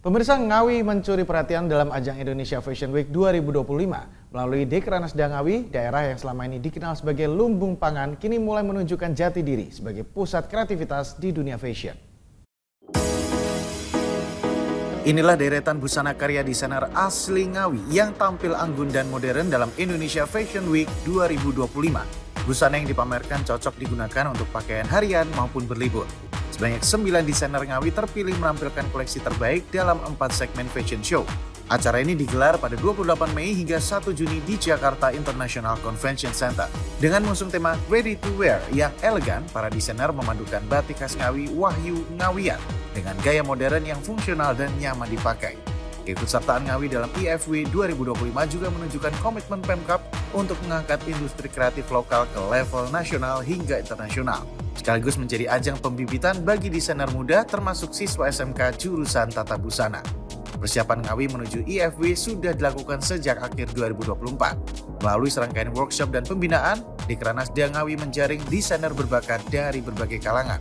Pemirsa, Ngawi mencuri perhatian dalam ajang Indonesia Fashion Week 2025. Melalui Dekranasda Ngawi, daerah yang selama ini dikenal sebagai lumbung pangan, kini mulai menunjukkan jati diri sebagai pusat kreativitas di dunia fashion. Inilah deretan busana karya desainer asli Ngawi yang tampil anggun dan modern dalam Indonesia Fashion Week 2025. Busana yang dipamerkan cocok digunakan untuk pakaian harian maupun berlibur. Sebanyak 9 desainer Ngawi terpilih menampilkan koleksi terbaik dalam 4 segmen fashion show. Acara ini digelar pada 28 Mei hingga 1 Juni di Jakarta International Convention Center. Dengan mengusung tema Ready to Wear yang elegan, para desainer memadukan batik khas Ngawi Wahyu Ngawian dengan gaya modern yang fungsional dan nyaman dipakai. Keikutsertaan Ngawi dalam IFW 2025 juga menunjukkan komitmen Pemkab untuk mengangkat industri kreatif lokal ke level nasional hingga internasional. Sekaligus menjadi ajang pembibitan bagi desainer muda termasuk siswa SMK jurusan Tata Busana. Persiapan Ngawi menuju IFW sudah dilakukan sejak akhir 2024. Melalui serangkaian workshop dan pembinaan, Dekranasda Ngawi menjaring desainer berbakat dari berbagai kalangan.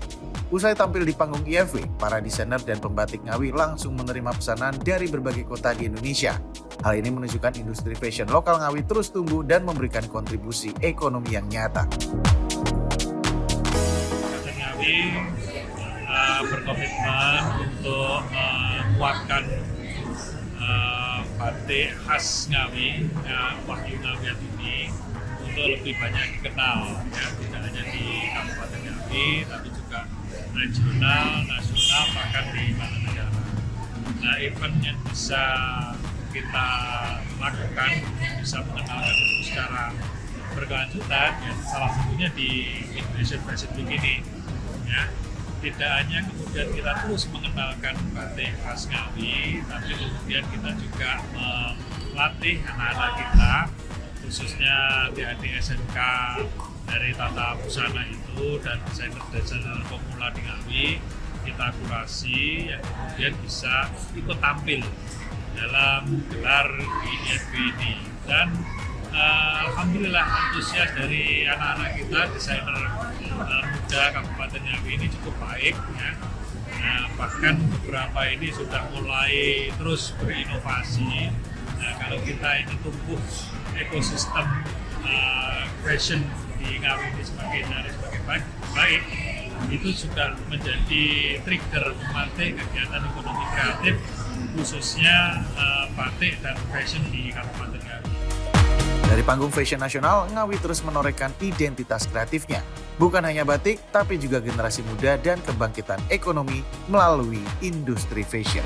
Usai tampil di panggung IFW, para desainer dan pembatik Ngawi langsung menerima pesanan dari berbagai kota di Indonesia. Hal ini menunjukkan industri fashion lokal Ngawi terus tumbuh dan memberikan kontribusi ekonomi yang nyata. Ngawi berkomitmen untuk menguatkan batik khas Ngawi, Wahyu Ngawian ini untuk lebih banyak dikenal, ya, tidak hanya di Kabupaten Ngawi, tapi juga regional, nasional, bahkan di mancanegara. Nah, event yang bisa kita lakukan, bisa mengenalkan itu secara berkelanjutan, ya, salah satunya di Indonesia Fashion Week ini. Ya. Tidak hanya kemudian kita terus mengenalkan batik khas Ngawi, tapi kemudian kita juga melatih anak-anak kita, khususnya adik-adik SMK dari Tata Busana itu dan desainer-desainer pemula di Ngawi, kita kurasi yang kemudian bisa ikut tampil dalam gelar di IFW ini. Dan alhamdulillah antusias dari anak-anak kita, desainer muda Kabupaten Ngawi ini cukup baik, ya. Nah, bahkan beberapa ini sudah mulai terus berinovasi. Nah, kalau kita ini tumbuh ekosistem fashion di Ngawi ini semakin baik, itu sudah menjadi trigger memantik kegiatan ekonomi kreatif, khususnya batik dan fashion di Kabupaten Ngawi. Dari panggung fashion nasional, Ngawi terus menorehkan identitas kreatifnya. Bukan hanya batik, tapi juga generasi muda dan kebangkitan ekonomi melalui industri fashion.